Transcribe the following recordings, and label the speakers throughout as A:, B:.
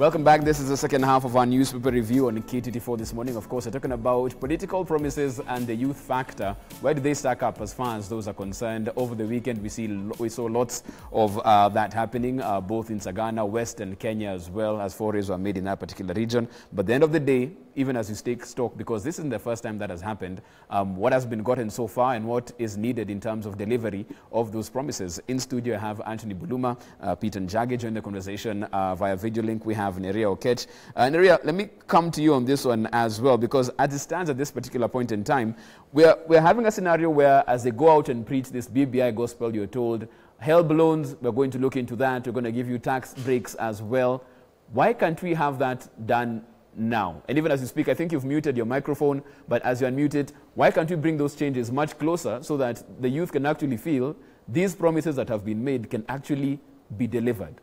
A: Welcome back. This is the second half of our newspaper review on KTT4 this morning. Of course, we're talking about political promises and the youth factor. Where do they stack up as far as those are concerned? Over the weekend, we saw lots of that happening, both in Sagana, West, and Kenya as well, as forays were made in that particular region. But at the end of the day, even as you take stock, because this isn't the first time that has happened, what has been gotten so far and what is needed in terms of delivery of those promises. In studio, I have Anthony Buluma, Peter Njage join the conversation via video link. We have Nerea Okech. Nerea, let me come to you on this one as well, because as it stands at this particular point in time, we're having a scenario where as they go out and preach this BBI gospel, you're told, help loans, we're going to look into that, we're going to give you tax breaks as well. Why can't we have that done now? And even as you speak, I think you've muted your microphone, but as you unmute it, why can't we bring those changes much closer so that the youth can actually feel these promises that have been made can actually be delivered?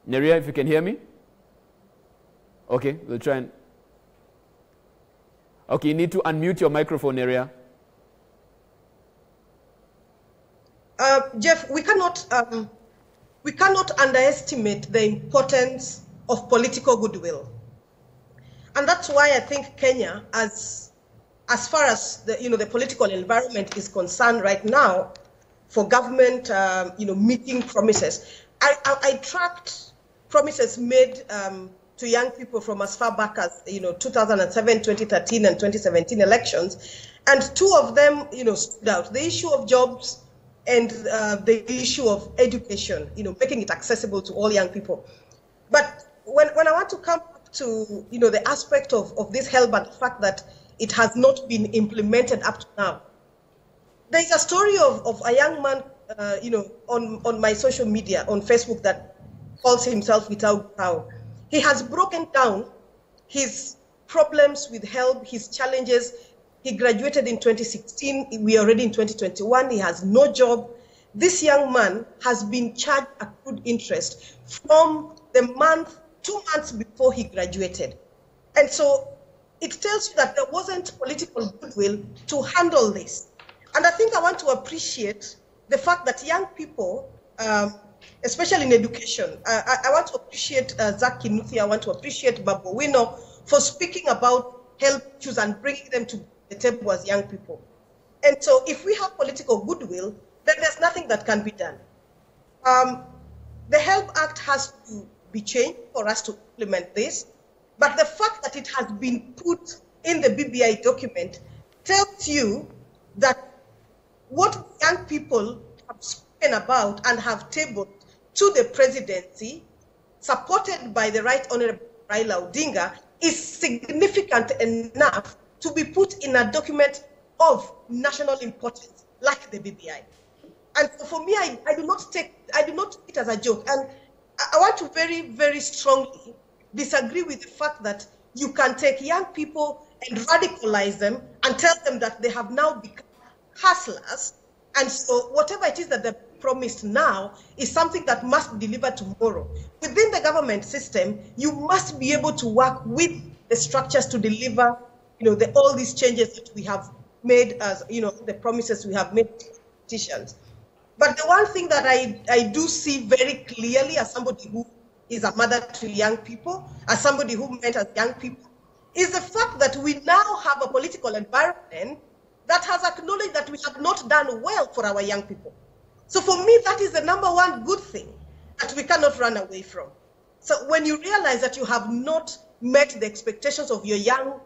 A: Nerea, if you can hear me? Okay, we'll try and... Okay, you need to unmute your microphone, Nerea.
B: Jeff, we cannot underestimate the importance of political goodwill. And that's why I think Kenya, as far as the political environment is concerned right now, for government, meeting promises, I tracked promises made to young people from as far back as 2007, 2013, and 2017 elections, and two of them stood out: the issue of jobs and the issue of education, making it accessible to all young people. But when I want to come to the aspect of this help and the fact that it has not been implemented up to now, there is a story of a young man, on my social media, on Facebook, that calls himself Without How. He has broken down his problems with help, his challenges. He graduated in 2016. We are already in 2021. He has no job. This young man has been charged accrued interest from the 2 months before he graduated. And so it tells you that there wasn't political goodwill to handle this. And I think I want to appreciate the fact that young people, especially in education, I want to appreciate Zach Kinuthia, I want to appreciate Babu Wino for speaking about health issues and bringing them to the table as young people. And so if we have political goodwill, then there's nothing that can be done. The HELP Act has to be changed for us to implement this, but the fact that it has been put in the BBI document tells you that what young people have spoken about and have tabled to the presidency, supported by the Right Honorable Raila Odinga, is significant enough to be put in a document of national importance, like the BBI. And for me, I do not take it as a joke. And I want to very, very strongly disagree with the fact that you can take young people and radicalize them and tell them that they have now become hustlers. And so whatever it is that they're promised now is something that must be delivered tomorrow. Within the government system, you must be able to work with the structures to deliver, all these changes that we have made, as the promises we have made to politicians. But the one thing that I do see very clearly, as somebody who is a mother to young people, as somebody who mentors young people, is the fact that we now have a political environment that has acknowledged that we have not done well for our young people. So for me, that is the number one good thing that we cannot run away from. So when you realize that you have not met the expectations of your young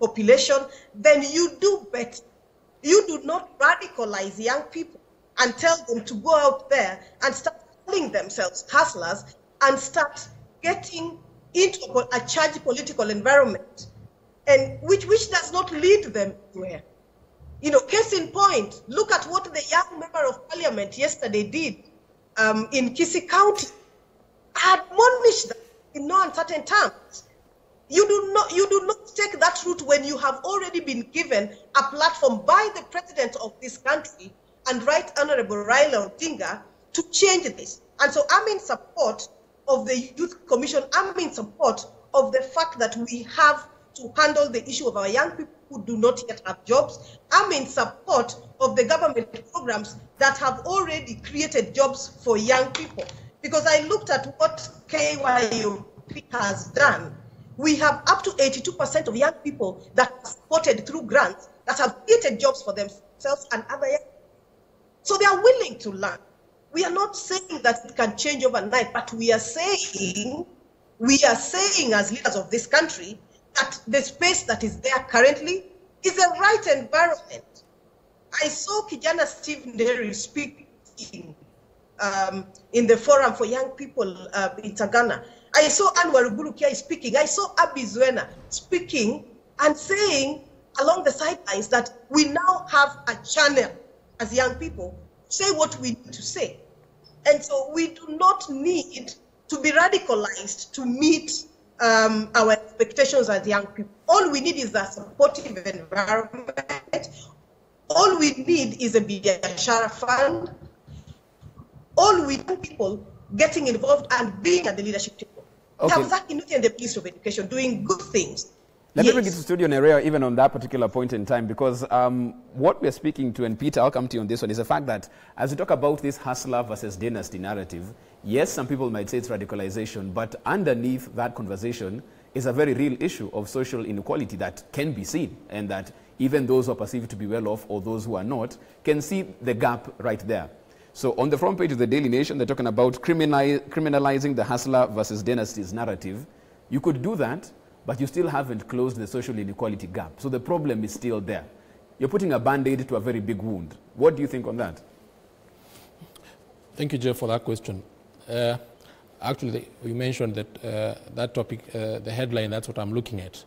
B: population, then you do better. You do not radicalize young people and tell them to go out there and start calling themselves hustlers and start getting into a charged political environment, and which does not lead them anywhere. Case in point, look at what the young member of parliament yesterday did in Kisii County. Admonish them in no uncertain terms. You do not take that route when you have already been given a platform by the president of this country and Right Honorable Raila Odinga to change this. And so I'm in support of the Youth Commission. I'm in support of the fact that we have to handle the issue of our young people who do not yet have jobs. I'm in support of the government programs that have already created jobs for young people. Because I looked at what KYOP has done. We have up to 82% of young people that are supported through grants that have created jobs for themselves and other young people. So they are willing to learn. We are not saying that it can change overnight, but we are saying as leaders of this country that the space that is there currently is a right environment. I saw Kijana Steve Nderi speaking in the Forum for Young People in Tagana. I saw Anwar Burukia speaking. I saw Abi Zwena speaking and saying along the sidelines that we now have a channel as young people to say what we need to say. And so we do not need to be radicalized to meet our expectations as young people. All we need is a supportive environment. All we need is a Biashara fund. All we need people getting involved and being at the leadership table.
A: Okay.
B: We have Zaki Nuti and the Ministry of Education doing good things.
A: Let me bring it to Studio Nerea even on that particular point in time, because what we're speaking to, and Peter, I'll come to you on this one, is the fact that as we talk about this hustler versus dynasty narrative, yes, some people might say it's radicalization, but underneath that conversation is a very real issue of social inequality that can be seen, and that even those who are perceived to be well off or those who are not can see the gap right there. So on the front page of the Daily Nation, they're talking about criminalizing the hustler versus dynasties narrative. You could do that, but you still haven't closed the social inequality gap. So the problem is still there. You're putting a Band-Aid to a very big wound. What do you think on that?
C: Thank you, Jeff, for that question. Actually, you mentioned that that topic, the headline, that's what I'm looking at.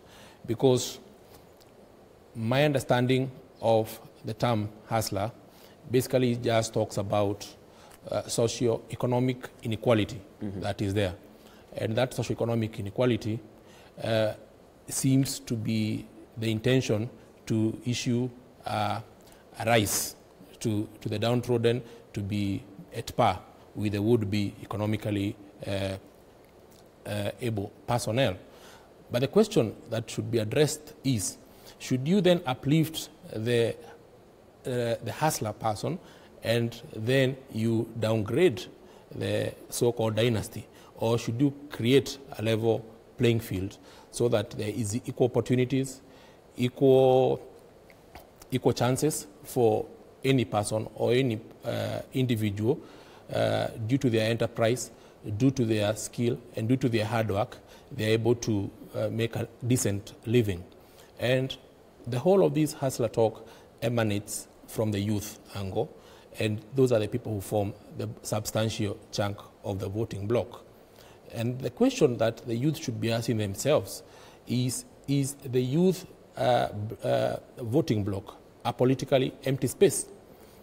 C: Because my understanding of the term hustler basically just talks about socio-economic inequality that is there. And that socio-economic inequality seems to be the intention to issue a rise to the downtrodden to be at par with the would-be economically able personnel. But the question that should be addressed is, should you then uplift the hustler person and then you downgrade the so-called dynasty? Or should you create a level playing field so that there is equal opportunities, equal chances for any person or any individual due to their enterprise, due to their skill, and due to their hard work, they're able to make a decent living. And the whole of this hustler talk emanates from the youth angle, and those are the people who form the substantial chunk of the voting bloc. And the question that the youth should be asking themselves is the youth voting bloc a politically empty space?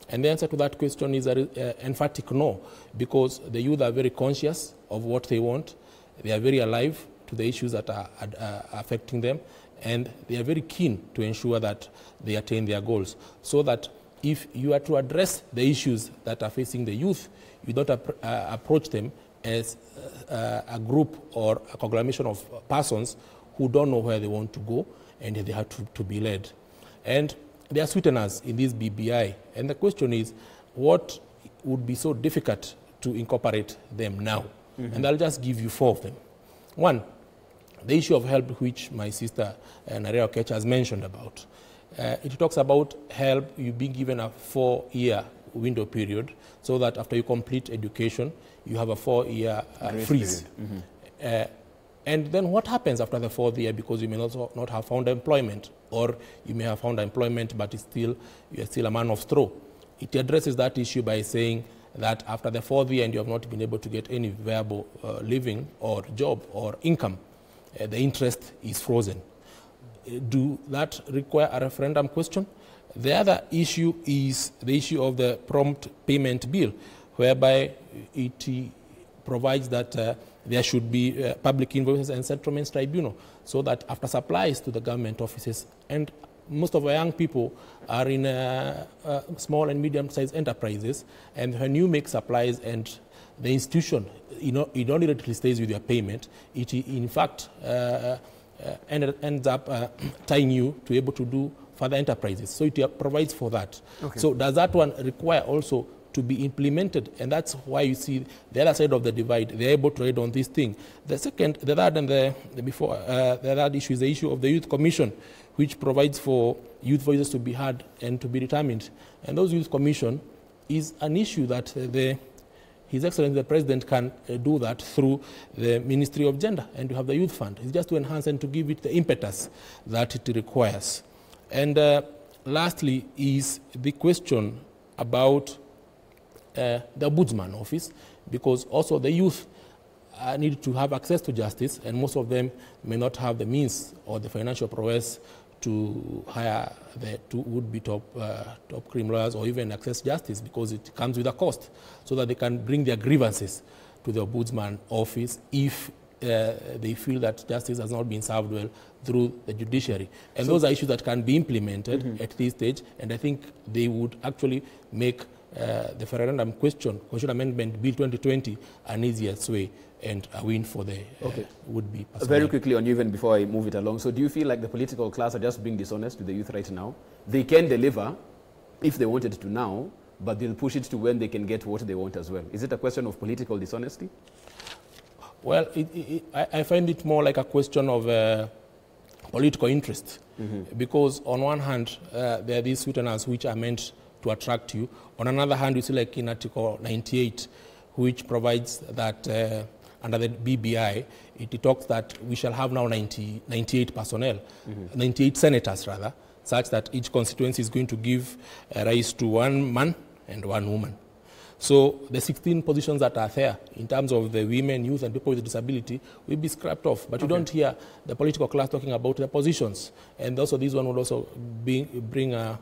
C: And the answer to that question is an emphatic no, because the youth are very conscious of what they want. They are very alive to the issues that are affecting them, and they are very keen to ensure that they attain their goals. So that if you are to address the issues that are facing the youth, you don't approach them as a group or a conglomeration of persons who don't know where they want to go, and they have to be led. And there are sweeteners in this BBI, and the question is, what would be so difficult to incorporate them now? And I'll just give you 4 of them. One, the issue of help, which my sister Nerea Okech has mentioned about. It talks about help, you being given a 4-year window period, so that after you complete education, you have a 4-year freeze. And then what happens after the 4th year, because you may also not have found employment, or you may have found employment but you are still a man of straw? It addresses that issue by saying that after the 4th year and you have not been able to get any viable living or job or income, the interest is frozen. Do that require a referendum question? The other issue is the issue of the prompt payment bill, whereby it provides that there should be public invoices and settlements tribunal, so that after supplies to the government offices, and most of our young people are in small and medium-sized enterprises, and when you make supplies and the institution, it only stays with your payment, it in fact ends up tying you to be able to do further enterprises. So it provides for that. Okay. So does that one require also to be implemented? And that's why you see the other side of the divide. They're able to ride on this thing. The third issue is the issue of the Youth Commission, which provides for youth voices to be heard and to be determined. And those Youth Commission is an issue that His Excellency the President can do that through the Ministry of Gender, and you have the Youth Fund. It's just to enhance and to give it the impetus that it requires. And lastly is the question about the Ombudsman Office, because also the youth need to have access to justice, and most of them may not have the means or the financial prowess to hire the would-be top crime lawyers or even access justice, because it comes with a cost, so that they can bring their grievances to the Ombudsman Office if they feel that justice has not been served well through the judiciary. And so those are issues that can be implemented at this stage, and I think they would actually make the referendum Constitutional Amendment Bill 2020 an easiest way and a win for the would-be personnel. Very
A: quickly on you, even before I move it along. So do you feel like the political class are just being dishonest with the youth right now? They can deliver if they wanted to now, but they'll push it to when they can get what they want as well. Is it a question of political dishonesty?
C: Well, I find it more like a question of political interest, because on one hand, there are these sweeteners which are meant to attract you. On another hand, you see like in Article 98, which provides that under the BBI, it talks that we shall have now 98 personnel, 98 senators rather, such that each constituency is going to give rise to one man and one woman. So the 16 positions that are there in terms of the women, youth, and people with disability will be scrapped off. But you don't hear the political class talking about the positions. And also this one will also bring a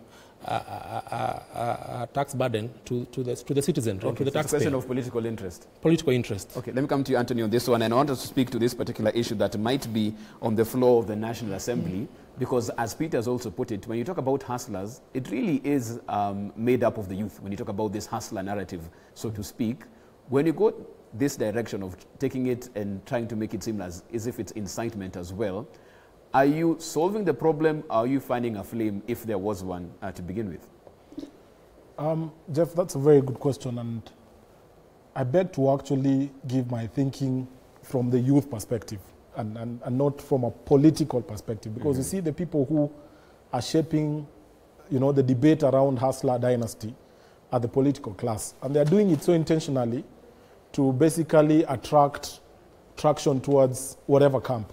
C: tax burden to the citizen, to the taxpayer.
A: It's a question of political interest.
C: Political interest.
A: Okay, let me come to you, Anthony, on this one. And I want us to speak to this particular issue that might be on the floor of the National Assembly. Because as Peter has also put it, when you talk about hustlers, it really is made up of the youth. When you talk about this hustler narrative, so to speak, when you go this direction of taking it and trying to make it seem as if it's incitement as well, are you solving the problem? Or are you finding a flame, if there was one, to begin with?
D: Jeff, that's a very good question. And I beg to actually give my thinking from the youth perspective. And not from a political perspective, because you see the people who are shaping, the debate around hustler dynasty are the political class, and they are doing it so intentionally to basically attract traction towards whatever camp.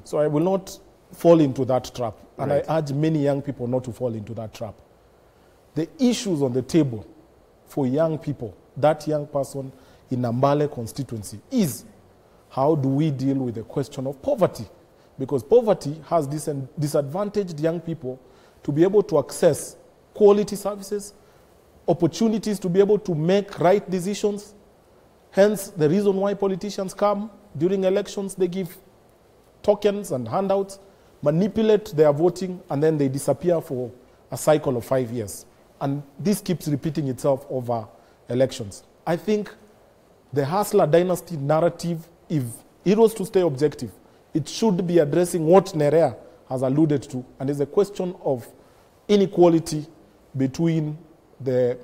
D: So I will not fall into that trap, and I urge many young people not to fall into that trap. The issues on the table for young people, that young person in Nambale constituency, is how do we deal with the question of poverty? Because poverty has disadvantaged young people to be able to access quality services, opportunities to be able to make right decisions. Hence, the reason why politicians come during elections, they give tokens and handouts, manipulate their voting, and then they disappear for a cycle of 5 years. And this keeps repeating itself over elections. I think the hustler dynasty narrative, if it was to stay objective, it should be addressing what Nerea has alluded to, and it's a question of inequality between the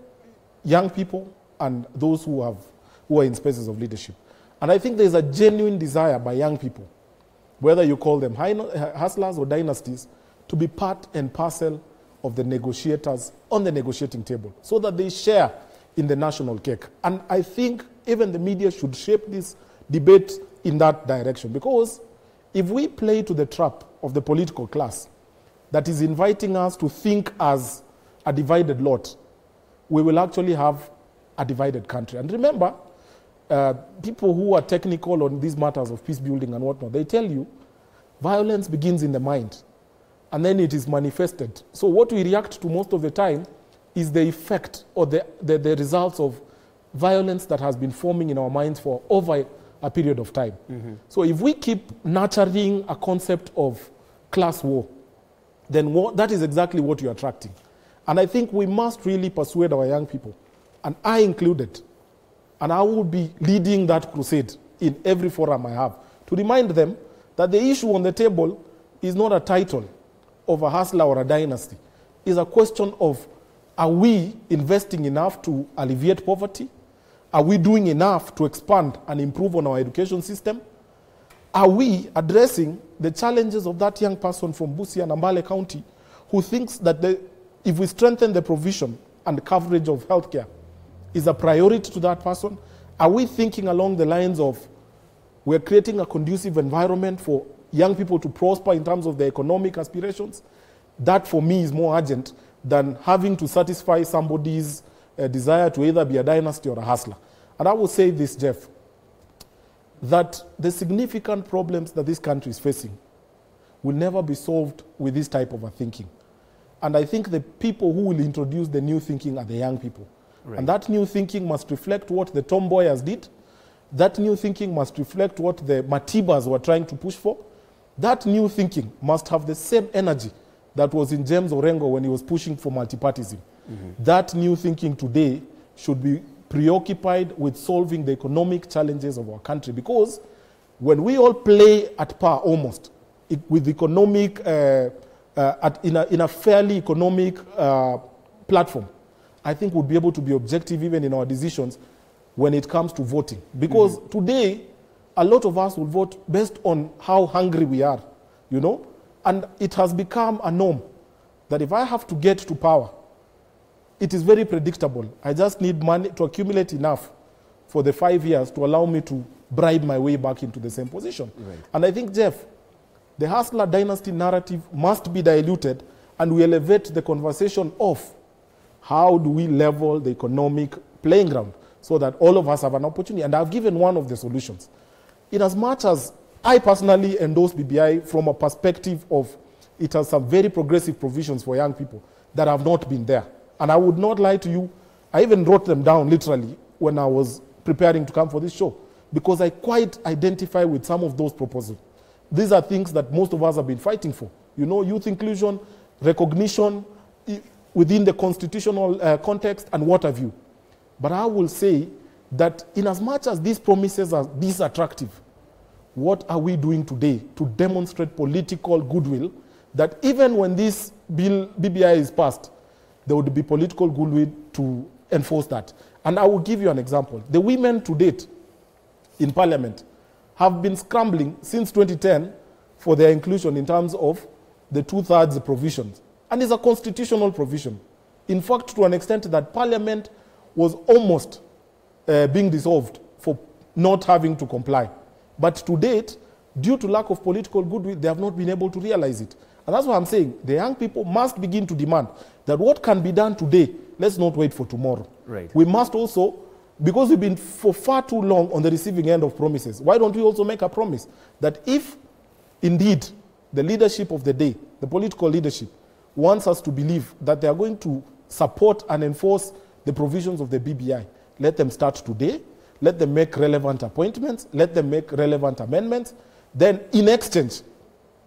D: young people and those who are in spaces of leadership. And I think there's a genuine desire by young people, whether you call them hustlers or dynasties, to be part and parcel of the negotiators on the negotiating table, so that they share in the national cake. And I think even the media should shape this debate in that direction, because if we play to the trap of the political class that is inviting us to think as a divided lot, we will actually have a divided country. And remember, people who are technical on these matters of peace building and whatnot, they tell you violence begins in the mind and then it is manifested. So what we react to most of the time is the effect or the results of violence that has been forming in our minds for over a period of time. So if we keep nurturing a concept of class war, then that is exactly what you're attracting. And I think we must really persuade our young people, and I included, and I will be leading that crusade in every forum I have, to remind them that the issue on the table is not a title of a hustler or a dynasty. It's a question of, are we investing enough to alleviate poverty? Are we doing enough to expand and improve on our education system? Are we addressing the challenges of that young person from Busia and Ambale County who thinks that if we strengthen the provision and coverage of healthcare is a priority to that person? Are we thinking along the lines of we're creating a conducive environment for young people to prosper in terms of their economic aspirations? That for me is more urgent than having to satisfy somebody's desire to either be a dynasty or a hustler. And I will say this, Jeff, that the significant problems that this country is facing will never be solved with this type of a thinking. And I think the people who will introduce the new thinking are the young people. Right. And that new thinking must reflect what the tomboyers did. That new thinking must reflect what the Matibas were trying to push for. That new thinking must have the same energy that was in James Orengo when he was pushing for multipartyism. Mm-hmm. That new thinking today should be preoccupied with solving the economic challenges of our country, because when we all play at par almost with economic, in a fairly economic platform, I think we'll be able to be objective even in our decisions when it comes to voting. Because today, a lot of us will vote based on how hungry we are, you know? And it has become a norm that if I have to get to power, it is very predictable. I just need money to accumulate enough for the 5 years to allow me to bribe my way back into the same position. Right. And I think, Jeff, the hustler dynasty narrative must be diluted, and we elevate the conversation of how do we level the economic playing ground so that all of us have an opportunity. And I've given one of the solutions. In as much as I personally endorse BBI from a perspective of it has some very progressive provisions for young people that have not been there. And I would not lie to you, I even wrote them down literally when I was preparing to come for this show, because I quite identify with some of those proposals. These are things that most of us have been fighting for. You know, youth inclusion, recognition within the constitutional context, and what have you. But I will say that in as much as these promises are this attractive, what are we doing today to demonstrate political goodwill that even when this bill, BBI, is passed, there would be political goodwill to enforce that? And I will give you an example. The women to date in Parliament have been scrambling since 2010 for their inclusion in terms of the 2/3 provisions. And it's a constitutional provision. In fact, to an extent that Parliament was almost being dissolved for not having to comply. But to date, due to lack of political goodwill, they have not been able to realize it. And that's what I'm saying. The young people must begin to demand that what can be done today, let's not wait for tomorrow. Right. We must also, because we've been for far too long on the receiving end of promises, why don't we also make a promise that if indeed the leadership of the day, the political leadership, wants us to believe that they are going to support and enforce the provisions of the BBI, let them start today, let them make relevant appointments, let them make relevant amendments. Then in exchange,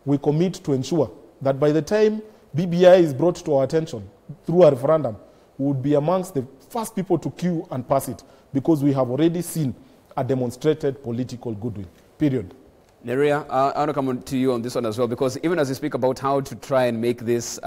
D: we commit to ensure that by the time BBI is brought to our attention through a referendum, we would be amongst the first people to queue and pass it, because we have already seen a demonstrated political goodwill, period.
A: Nerea, I want to come on to you on this one as well, because even as you speak about how to try and make this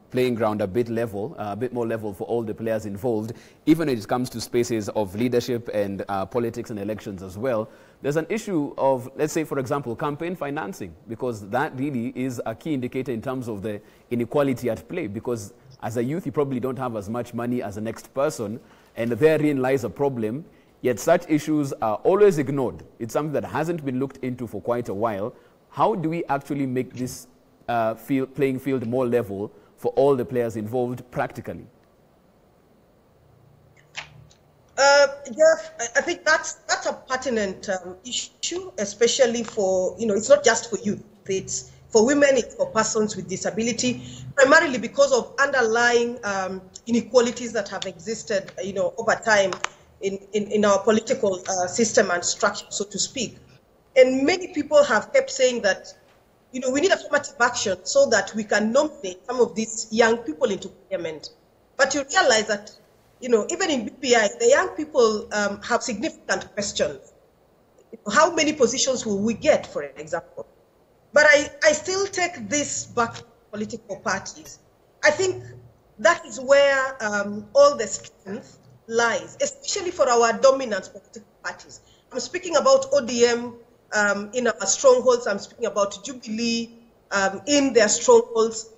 A: playing ground a bit more level for all the players involved, even when it comes to spaces of leadership and politics and elections as well, there's an issue of, let's say, for example, campaign financing, because that really is a key indicator in terms of the inequality at play, because as a youth, you probably don't have as much money as the next person, and therein lies a problem. Yet such issues are always ignored. It's something that hasn't been looked into for quite a while. How do we actually make this playing field more level for all the players involved practically?
B: Jeff, I think that's a pertinent issue, especially for, it's not just for youth. It's for women, it's for persons with disability, primarily because of underlying inequalities that have existed, over time in our political system and structure, so to speak. And many people have kept saying that, we need affirmative action so that we can nominate some of these young people into parliament. But you realize that, even in BPI, the young people have significant questions. How many positions will we get, for example? But I still take this back to political parties. I think that is where all the strength lies, especially for our dominant political parties. I'm speaking about ODM in our strongholds. I'm speaking about Jubilee in their strongholds.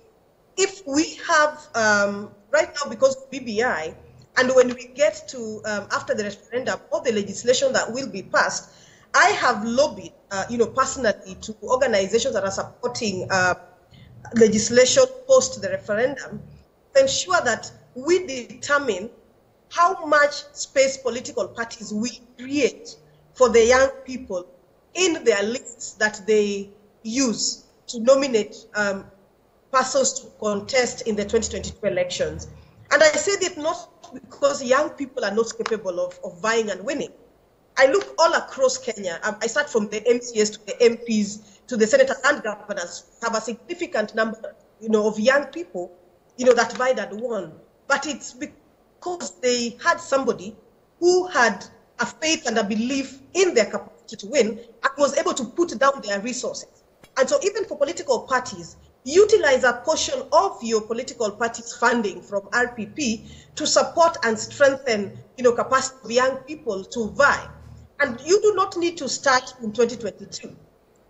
B: If we have, right now, because of BBI, and when we get to, after the referendum, all the legislation that will be passed, I have lobbied, personally to organizations that are supporting legislation post the referendum to ensure that we determine how much space political parties will create for the young people in their lists that they use to nominate persons to contest in the 2022 elections. And I said it not because young people are not capable of vying and winning. I look all across Kenya. I start from the MCAs to the MPs to the senators and governors. Have a significant number, of young people, that vied and won. But it's because they had somebody who had a faith and a belief in their capacity to win and was able to put down their resources. And so even for political parties, utilize a portion of your political party's funding from RPP to support and strengthen, capacity of young people to vie. And you do not need to start in 2022.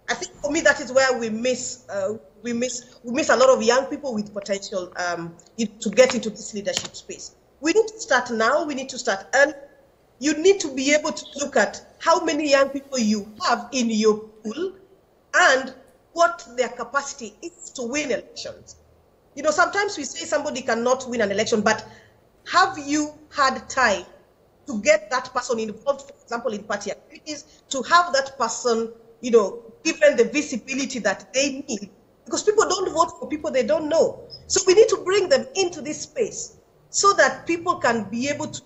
B: I think for me that is where we miss a lot of young people with potential to get into this leadership space. We need to start now. We need to start early. You need to be able to look at how many young people you have in your pool and what their capacity is to win elections. Sometimes we say somebody cannot win an election, but have you had time to get that person involved, for example, in party activities, to have that person, given the visibility that they need? Because people don't vote for people they don't know. So we need to bring them into this space so that people can be able to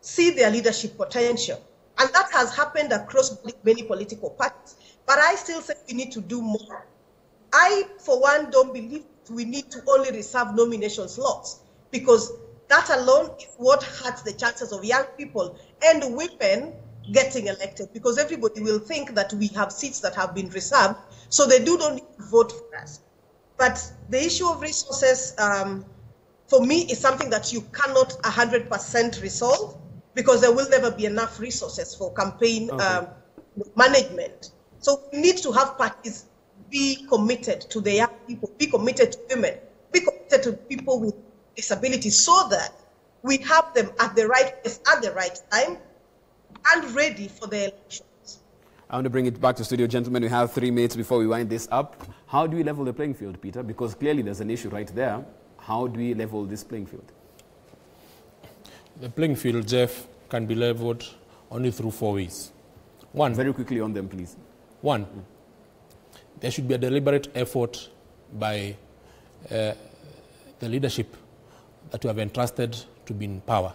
B: see their leadership potential. And that has happened across many political parties. But I still say we need to do more. I, for one, don't believe we need to only reserve nomination slots, because that alone is what hurts the chances of young people and women getting elected, because everybody will think that we have seats that have been reserved, so they don't need to vote for us. But the issue of resources, for me, is something that you cannot 100% resolve, because there will never be enough resources for campaign management. So we need to have parties be committed to the young people, be committed to women, be committed to people with disabilities, so that we have them at the right place, at the right time, and ready for the elections.
A: I want to bring it back to studio, gentlemen. We have 3 minutes before we wind this up. How do we level the playing field, Peter? Because clearly there's an issue right there. How do we level this playing field?
C: The playing field, Jeff, can be leveled only through 4 ways. One.
A: Very quickly on them, please.
C: One, there should be a deliberate effort by the leadership that you have entrusted to be in power,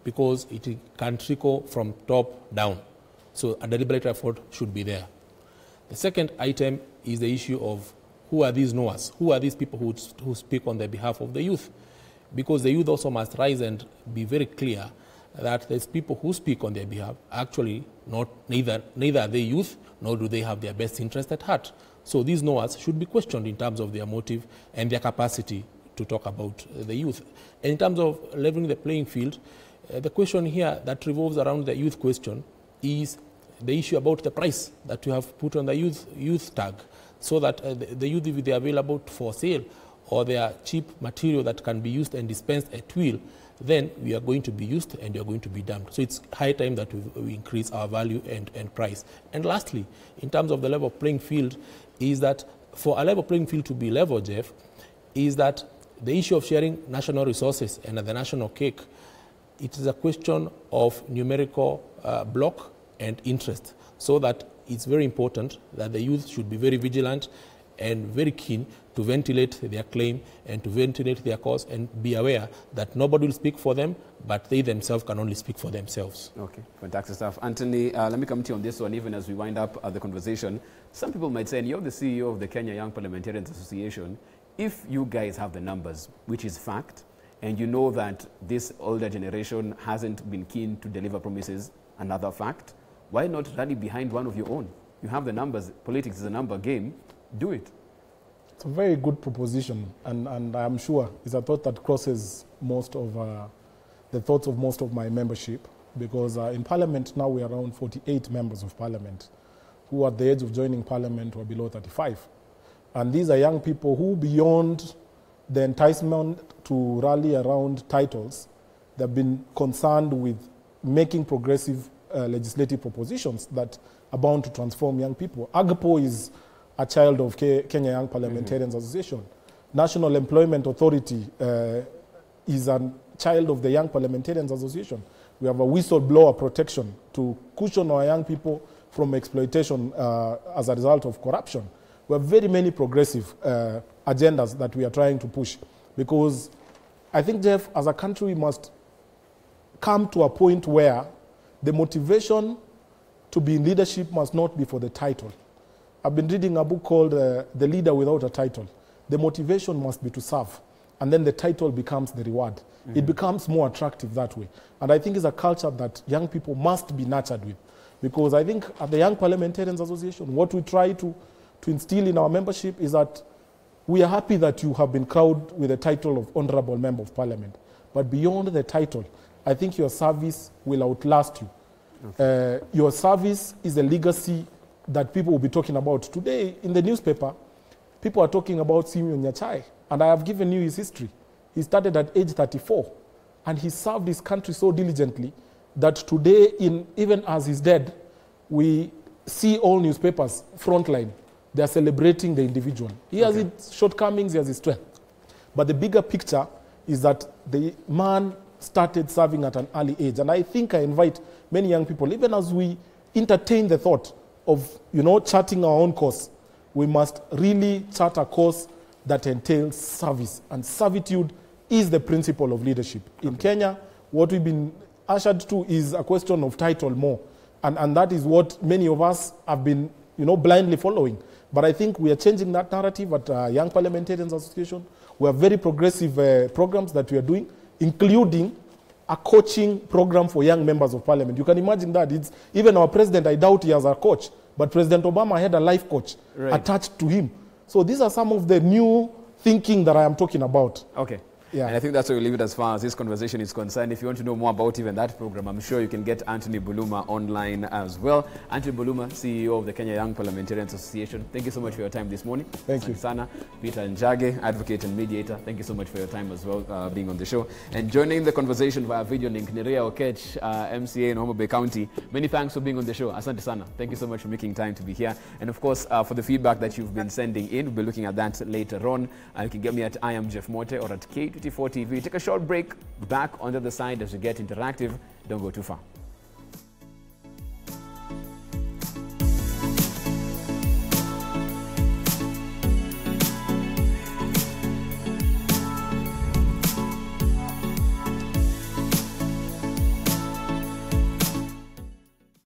C: because it can trickle from top down. So a deliberate effort should be there. The second item is the issue of who are these knowers? Who are these people who speak on the behalf of the youth? Because the youth also must rise and be very clear that there's people who speak on their behalf actually neither are they youth, nor do they have their best interest at heart. So these knowers should be questioned in terms of their motive and their capacity to talk about the youth. And in terms of leveling the playing field, the question here that revolves around the youth question is the issue about the price that you have put on the youth tag, so that the youth, if they are available for sale or they are cheap material that can be used and dispensed at will, then we are going to be used and we are going to be damned. So it's high time that we increase our value and price. And lastly, in terms of the level playing field, is that for a level playing field to be level, Jeff, is that the issue of sharing national resources and the national cake, it is a question of numerical block and interest, so that it's very important that the youth should be very vigilant and very keen to ventilate their claim and to ventilate their cause, and be aware that nobody will speak for them, but they themselves can only speak for themselves.
A: Okay, fantastic stuff. Anthony, let me come to you on this one, even as we wind up the conversation. Some people might say, and you're the CEO of the Kenya Young Parliamentarians Association, if you guys have the numbers, which is fact, and you know that this older generation hasn't been keen to deliver promises, another fact, why not rally behind one of your own? You have the numbers. Politics is a number game. Do it.
D: It's a very good proposition, and I'm sure it's a thought that crosses most of the thoughts of most of my membership, because in Parliament now we are around 48 members of Parliament who at the age of joining Parliament were below 35. And these are young people who, beyond the enticement to rally around titles, they've been concerned with making progressive legislative propositions that are bound to transform young people. AGPO is a child of Kenya Young Parliamentarians Association. National Employment Authority is a child of the Young Parliamentarians Association. We have a whistleblower protection to cushion our young people from exploitation as a result of corruption. We have very many progressive agendas that we are trying to push, because I think, Jeff, as a country, we must come to a point where the motivation to be in leadership must not be for the title. I've been reading a book called The Leader Without a Title. The motivation must be to serve, and then the title becomes the reward. It becomes more attractive that way. And I think it's a culture that young people must be nurtured with, because I think at the Young Parliamentarians Association, what we try to instill in our membership is that we are happy that you have been crowned with the title of Honorable Member of Parliament. But beyond the title, I think your service will outlast you. Okay. Your service is a legacy that people will be talking about. Today, in the newspaper, people are talking about Simeon Nyachai, and I have given you his history. He started at age 34, and he served his country so diligently that today, even as he's dead, we see all newspapers frontline. They are celebrating the individual. He has his shortcomings, he has his strength. But the bigger picture is that the man started serving at an early age. And I think I invite many young people, even as we entertain the thought of, charting our own course, we must really chart a course that entails service. And servitude is the principle of leadership. In Kenya, what we've been ushered to is a question of title more. And that is what many of us have been, blindly following. But I think we are changing that narrative at Young Parliamentarians Association. We have very progressive programs that we are doing, including a coaching program for young members of Parliament. You can imagine that. Even our president, I doubt he has a coach, but President Obama had a life coach attached to him. So these are some of the new thinking that I am talking about.
A: Okay. Yeah. And I think that's where we leave it as far as this conversation is concerned. If you want to know more about even that program, I'm sure you can get Anthony Buluma online as well. Anthony Buluma, CEO of the Kenya Young Parliamentarians Association. Thank you so much for your time this morning.
D: Thank you.
A: Sana, Peter Njage, advocate and mediator. Thank you so much for your time as well, being on the show. And joining the conversation via video link, Nerea Okech, MCA in Homa Bay County. Many thanks for being on the show. Asante Sana. Thank you so much for making time to be here. And of course, for the feedback that you've been sending in, we'll be looking at that later on. You can get me at I am Jeff Mote or at K24 TV. Take a short break, back on the other side as we get interactive. Don't go too far.